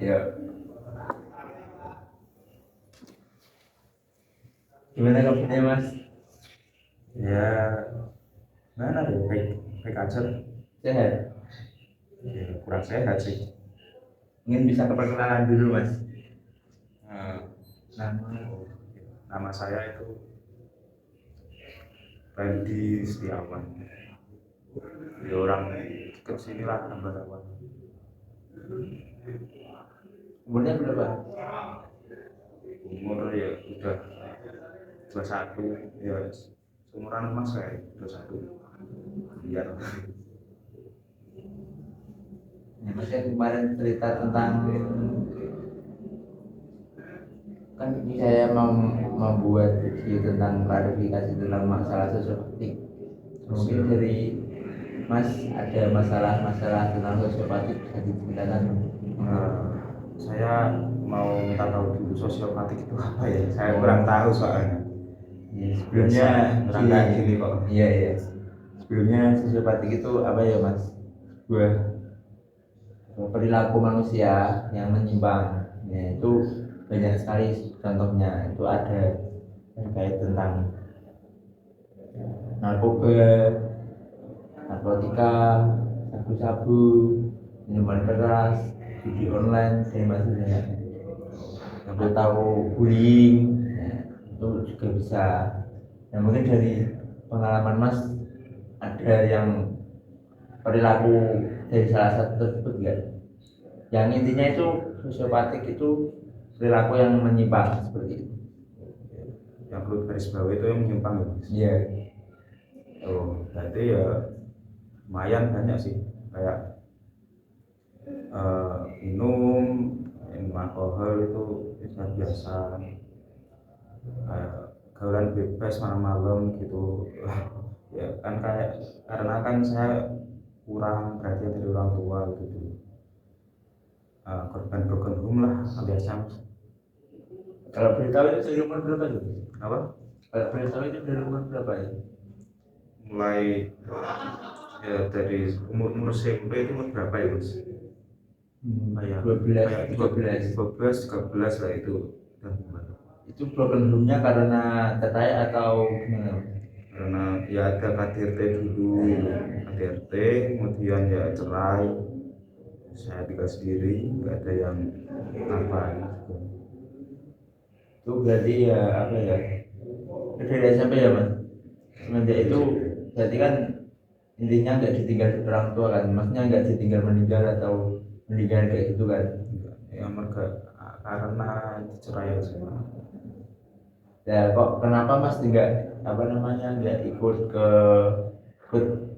Ya. Gimana kabarnya Mas? Ya, mana deh, baik baik aja lah. Sehat? Ya, kurang sehat sih. Mungkin bisa keperkenalan dulu Mas. Nama nama saya itu Randy Setiawan. Ya, orang dekat sini lah, Ambarawan. Umurnya berapa? Umur ya udah 21, ya seumuran Mas saya 21. Biar Ya, Mas kan kemarin cerita tentang kan ini saya mau membuat video tentang klarifikasi tentang masalah sosiopatik. Mungkin dari Mas ada masalah-masalah tentang sosiopatik bisa diceritakan? saya mau minta tahu dulu sosiopatik itu apa ya? Saya kurang tahu soalnya. Ya, sebelumnya gini kok. Iya iya. Sebelumnya sosiopatik itu apa ya Mas? Sebuah perilaku manusia yang menyimpang. Ya, itu banyak sekali contohnya. Itu ada terkait tentang narkoba, narkotika, sabu-sabu, minuman keras, judi online, dan maksudnya atau bullying, ya, itu juga bisa. Nah mungkin dari pengalaman Mas ada yang perilaku dari salah satu tersebut enggak? Yang intinya itu sosiopatik itu perilaku yang menyimpang seperti itu. Yang perlu garis bawah itu yang menyimpang ya Mas? Iya. Oh, berarti ya lumayan banyak sih, kayak minum alkohol itu sudah biasa, kayak gaulan bebas malam-malam gitu. Ya kan, kayak karena kan saya kurang perhatian dari orang tua gitu. Korban broken home lah biasa. Kalau boleh tahu itu dari umur berapa itu? Apa? Kalau boleh tahu itu dari umur berapa ya? Mulai ya dari umur SMP itu umur berapa ya Mas? Kayak 12, 13. 13 lah itu udah mulai. Itu broken home-nya karena cerai atau gimana? Karena ya ada KDRT dulu, KDRT kemudian ya cerai, saya tinggal sendiri, nggak ada yang ngapain juga. Itu berarti ya apa ya? Dari SMP ya Mas? Semenjak itu berarti kan intinya nggak ditinggal orang tua kan? Maksudnya nggak ditinggal meninggal atau meninggal kayak gitu kan? Ya mereka karena cerai aja. Ya kok kenapa Mas nggak ikut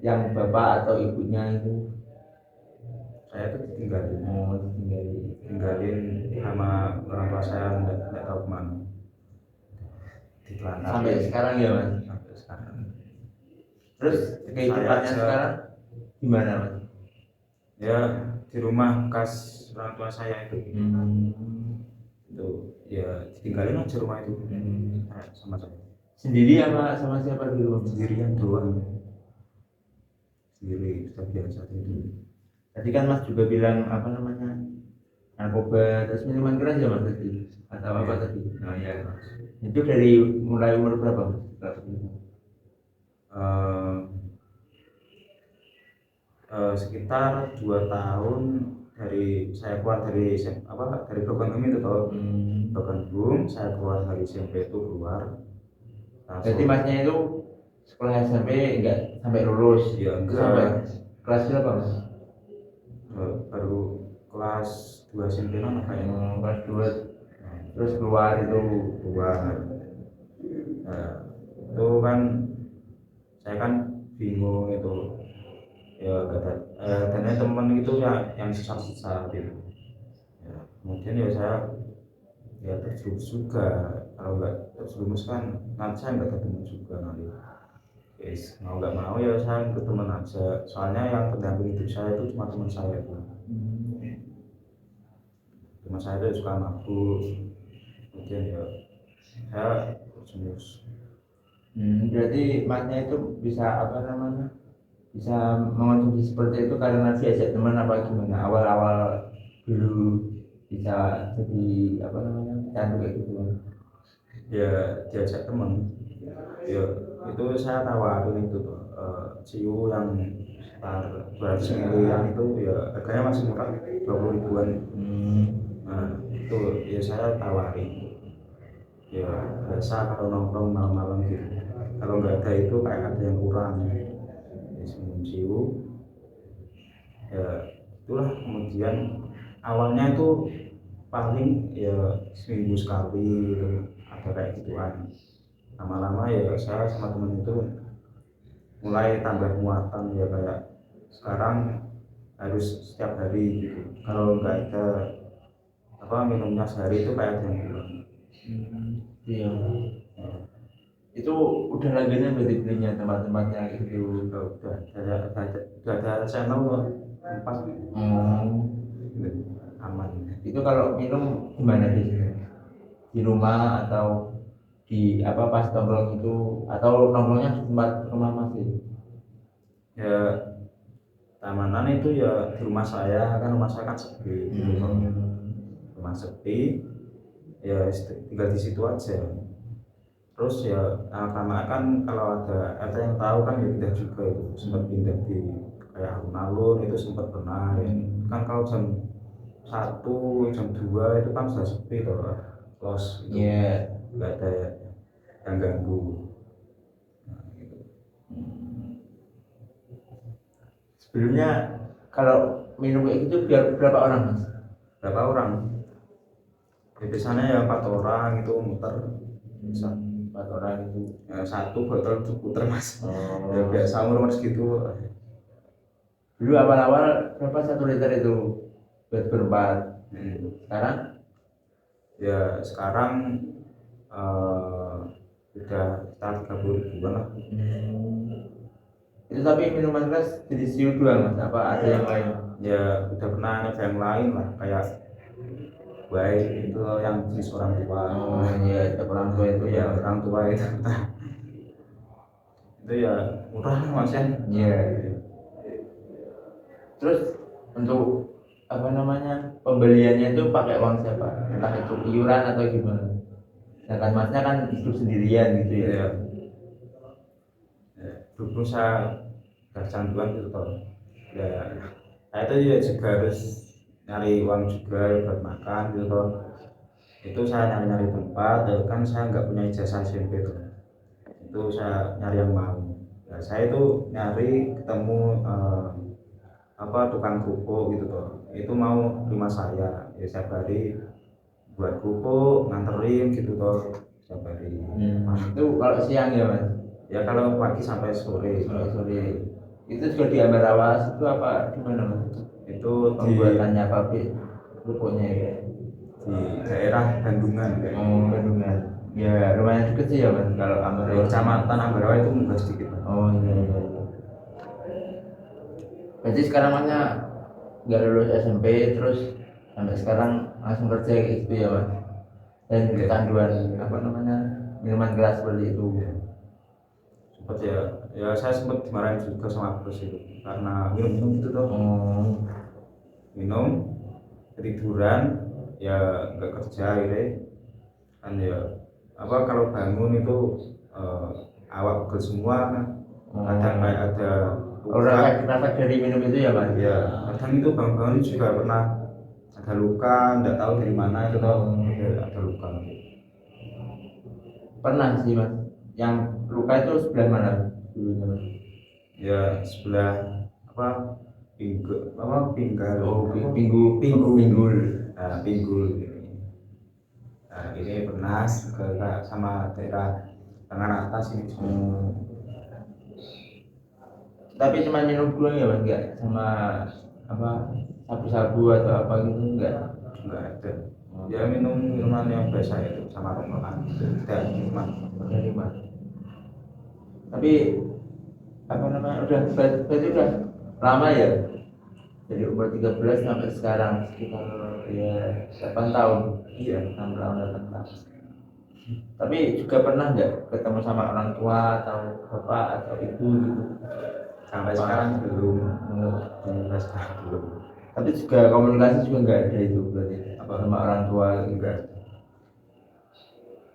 yang bapak atau ibunya itu? Saya tuh ditinggalin, Tinggalin sama orang tua saya, nggak tahu kemana, ditelantar sampai sekarang ya Mas. sampai sekarang. Terus kehidupannya sekarang gimana Mas? Ya di rumah bekas orang tua saya itu, itu ya ditinggalin aja rumah itu. Sama saya Sendiri sama siapa di rumah? sendirian doang, sendiri sudah biasa itu. Tadi kan Mas juga bilang narkoba terus minuman keras ya Mas tadi atau apa tadi? Oh ya. Itu dari mulai umur berapa Mas? Sekitar 2 tahun dari saya keluar dari dari broken home itu toh. Broken home saya keluar dari SMP itu keluar. Jadi Masnya itu sekolah SMP enggak sampai lulus? Ya enggak. Sampai kelas berapa Mas? Baru kelas 2 SMP mana kayaknya. Kelas 2 terus keluar. Itu kan saya kan bingung itu, ya kata dan teman itu ya yang sesat itu ya, kemudian ya saya ya terjerumus juga. Kalau nggak terjerumus kan nanti saya nggak ketemu juga nanti. Guys, mau nggak mau ya saya ikut teman aja, soalnya yang pendamping hidup saya itu cuma teman saya itu. Teman saya itu suka mabuk, kemudian ya saya terjerumus. Berarti Masnya itu bisa bisa mengonsumsi seperti itu karena diajak teman apa gimana awal-awal dulu? bisa jadi apa namanya candu kayak gitu Mas? Ya diajak temen, ya itu saya tawarin itu tuh ciu yang sekitar 200 miliar itu ya harganya masih murah 20 ribuan. Hmm, Nah itu ya saya tawarin, ya biasa kalau nongkrong malam-malam gitu, kalau nggak ada itu kayak ada yang kurang ya minum ciu. Ya itulah, kemudian awalnya itu paling ya seminggu sekali gitu, ada kayak gituan. Lama-lama ya saya sama temen itu mulai tambah muatan, ya kayak sekarang harus setiap hari gitu, kalau nggak ada apa minumnya sehari itu kayak ada yang kurang. iya. Itu udah langganan berarti belinya tempat-tempatnya gitu. Udah ada channel kok, empat Hmm, aman. itu kalau minum gimana biasanya? Di rumah atau di apa pas nongkrong itu atau nongkrongnya di tempat rumah masih? Ya keamanan itu ya di rumah saya, kan rumah saya kan sepi gitu. Rumah sepi ya tinggal di situ aja. Terus ya lama kan kalau ada yang tahu kan ya pindah juga, itu sempat pindah di kayak alun-alun, itu sempat pernah ya. Kan kalau jam 1 jam 2 itu kan sudah sepi tuh, los itu Iya. nggak ada yang ganggu. Nah, gitu. Sebelumnya kalau minum kayak gitu biar berapa orang Mas? Berapa orang? Ya, biasanya ya 4 orang itu muter. Bisa 4 orang itu. ya, 1 botol puter mas. Oh. Ya biasa umur segitu. Dulu awal-awal berapa 1 liter itu buat berempat. Sekarang Ya sekarang udah sekitar 30 ribuan lah. Itu tapi minuman keras jadi siu doang Mas? Apa ada yang lain? Ya udah pernah ada yang lain lah, kayak baik itu yang jenis orang tua. Oh iya, orang tua itu Ya ya. orang tua itu itu ya murah mas ya. Iya. Terus untuk apa namanya pembeliannya itu pakai uang siapa? Entah itu iuran atau gimana? Sedangkan Masnya kan hidup sendirian gitu ya. Ya, dulu saya kecanduan gitu toh. Ya saya itu ya juga harus nyari uang juga buat makan gitu toh. Itu saya nyari tempat, ya kan saya nggak punya ijazah SMP tuh. Itu saya nyari yang mau. Ya, saya itu nyari ketemu apa tukang kerupuk gitu toh. Itu mau terima saya, ya setiap hari buat kerupuk nganterin gitu toh setiap hari. Itu kalau siang ya Mas? Ya kalau pagi sampai sore. Kalau sore itu juga di Ambarawas itu apa gimana Mas? Itu di Pembuatannya pabrik kerupuknya ya? di daerah Bandungan kayak. Oh Bandungan. Ya lumayan deket sih ya Mas kalau Dari Ambarawas. Kecamatan Ambarawa itu munggah sedikit. Oh iya iya. Berarti sekarang Masnya nggak lulus SMP terus sampai sekarang langsung kerja kayak gitu ya Mas? Dan kecanduan apa namanya minuman keras seperti itu. Sempat ya saya sempat dimarahin juga sama bos itu karena minum itu tuh. Minum ketiduran, ya nggak kerja gitu kan, ya apa kalau bangun itu awak pegel semua kan. Kadang kayak ada Rasa dari minum itu ya Mas? ya, kadang itu bangun-bangun juga pernah ada luka, nggak tahu dari mana itu toh. Ada luka. Pernah sih Mas. Yang luka itu sebelah mana dulunya Mas? Ya sebelah apa pinggal. Oh pinggul. Nah, pinggul nah ini pernah ke sama daerah tangan atas ini. Tapi cuma minum doang ya Mas, enggak sama apa sabu-sabu atau apa gitu enggak ada. Ya minum minuman yang biasa itu sama rombongan tidak cuma menerima. Tapi apa namanya berarti udah lama ya dari umur 13 sampai sekarang sekitar ya 8 tahun. Iya. 6 tahun 8 tahun. Tapi juga pernah nggak ketemu sama orang tua atau bapak atau ibu gitu? Sampai sekarang belum. Sampai sekarang belum. Tapi juga komunikasi juga nggak ada itu berarti. Apa sama orang tua gitu. enggak,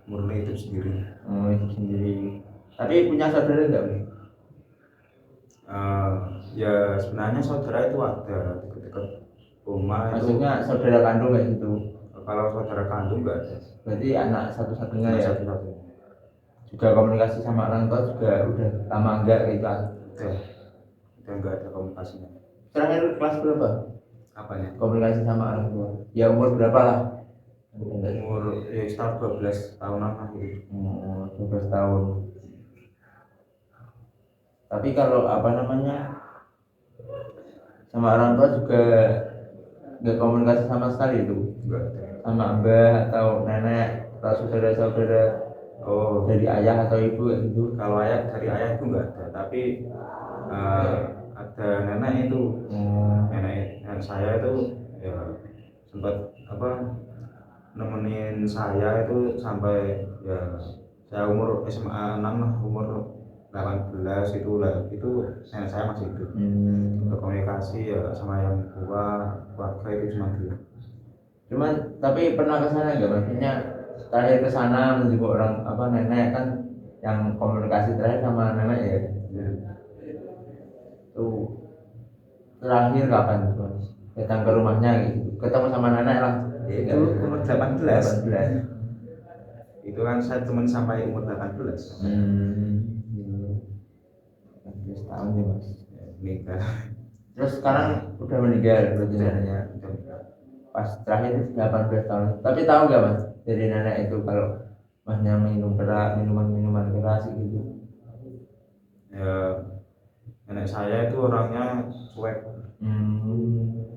murni itu sendiri. Itu sendiri. Tapi punya saudara enggak? Ya sebenarnya saudara itu ada dekat-dekat rumah itu. Maksudnya saudara kandung kayak gitu. Kalau saudara kandung enggak ada. Berarti anak satu-satunya Cuma ya. satu-satunya. Juga komunikasi sama orang tua juga udah lama enggak gitu. Udah enggak ada komunikasinya. Terakhir kelas berapa? Apanya? Komunikasi sama orang tua. Ya umur berapa lah? Umur ya sekitar 12 tahunan lah gitu. 12 tahun. Tapi kalau apa namanya sama orang tua juga nggak komunikasi sama sekali itu. Enggak ada. Sama mbah atau nenek atau saudara-saudara dari ayah atau ibu kayak gitu. Kalau dari ayah itu enggak ada, tapi ada nenek itu. Nenek saya itu ya sempat nemenin saya itu sampai ya saya umur SMA 6 lah, umur 18 itu lah, itu nenek saya masih hidup. Berkomunikasi ya sama yang tua, keluarga itu cuma dia. Cuman tapi pernah ke sana nggak? Maksudnya terakhir ke sana menjenguk orang nenek kan yang komunikasi terakhir sama nenek ya. Tuh terakhir kapan tuh? Datang ke rumahnya gitu. Ketemu sama nenek lah. Itu umur 18. Itu kan saya cuma sampai umur 18. 18 tahun ya mas. Nikah. Terus sekarang udah meninggal berarti neneknya. Pas terakhir 18 tahun. Tapi tahu nggak mas dari nenek itu kalau masnya minum keras, minuman keras gitu? Ya, nenek saya itu orangnya cuek,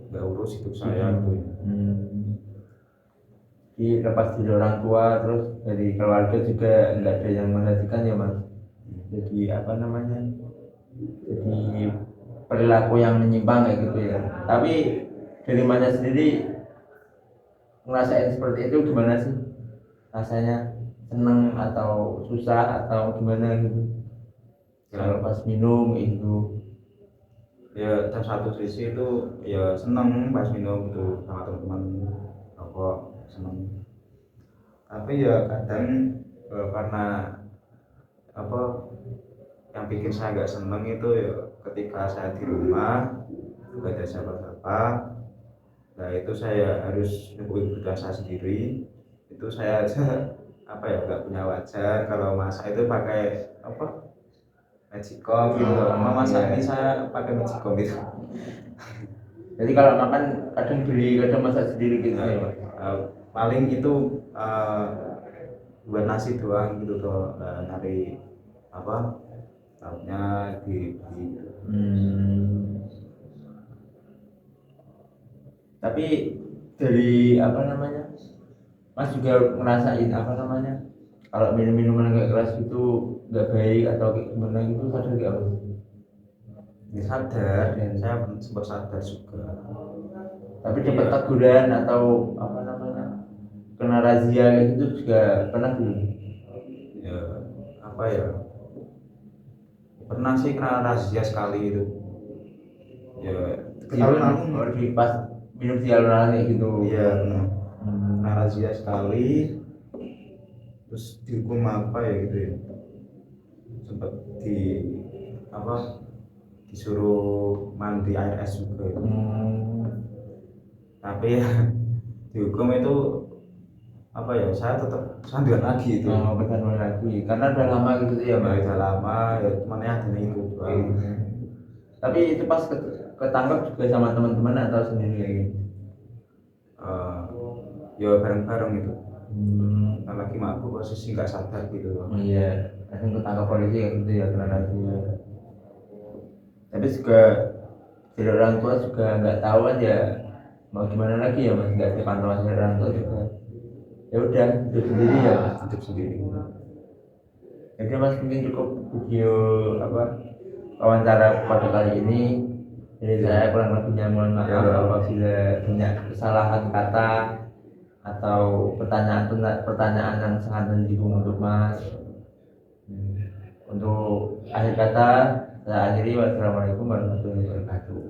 nggak urus hidup saya gitu. Jadi lepas dari orang tua terus dari keluarga juga nggak ada yang menantikan ya mas. Jadi jadi perilaku yang menyimpang kayak gitu ya. Tapi dari mana sendiri ngerasain seperti itu gimana sih rasanya, seneng atau susah atau gimana gitu kalau pas minum itu? Ya dari satu sisi itu ya seneng pas minum itu sama teman-teman rokok, seneng. Tapi ya kadang karena yang bikin saya nggak seneng itu ya ketika saya di rumah nggak ada siapa-siapa. Nah itu saya harus nyukuin kebutuhan saya sendiri. Itu saya aja nggak punya wajan kalau masak itu pakai magicom gitu. Masak ini saya pakai magicom gitu. Jadi kalau makan kadang beli, kadang masak sendiri gitu ya mas. Paling itu buat nasi doang gitu tuh, dari lauknya di. Tapi dari mas juga ngerasain kalau minum minuman kayak keras itu nggak baik atau kayak gimana gitu, sadar nggak mas? Ya sadar, saya sempat sadar juga. Tapi dapat teguran atau kena razia kayak gitu juga pernah belum? Ya pernah sih kena razia sekali itu. Ya Kalau di pas minum di alun-alun kayak gitu. Iya, kena razia sekali. Terus dihukum gitu ya, sempat disuruh mandi air es juga itu. Tapi ya dihukum itu saya tetap sandiwan lagi itu. Bukan lagi karena udah lama gitu ya mas. Udah lama ya, cuman ya ada itu. Tapi itu pas ketangkap juga sama teman-teman atau sendiri kayak gitu? Ya bareng-bareng itu. Lagi mabuk posisi nggak sadar gitu. Iya, langsung ketangkap polisi kayak gitu ya, kena razia. Tapi juga dari orang tua juga nggak tahu kan ya, mau gimana lagi ya mas, nggak ada pantauan dari orang tua juga. Ya udah, hidup sendiri ya mas. Hidup sendiri. Jadi mas mungkin cukup video wawancara pada kali ini. Jadi saya kurang lebihnya mohon maaf apabila banyak kesalahan kata atau pertanyaan yang sangat menyinggung untuk mas. Untuk akhir kata saya akhiri, wassalamualaikum warahmatullahi wabarakatuh.